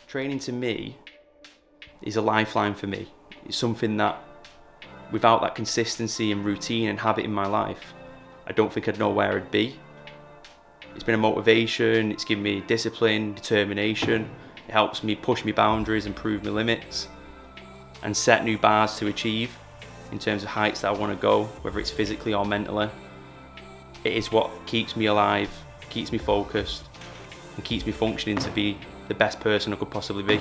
Training to me is a lifeline for me. It's something that without that consistency and routine and habit in my life, I don't think I'd know where I'd be. It's been a motivation, it's given me discipline, determination. It helps me push my boundaries, improve my limits, and set new bars to achieve in terms of heights that I want to go, whether it's physically or mentally. It is what keeps me alive, keeps me focused, and keeps me functioning to be the best person I could possibly be.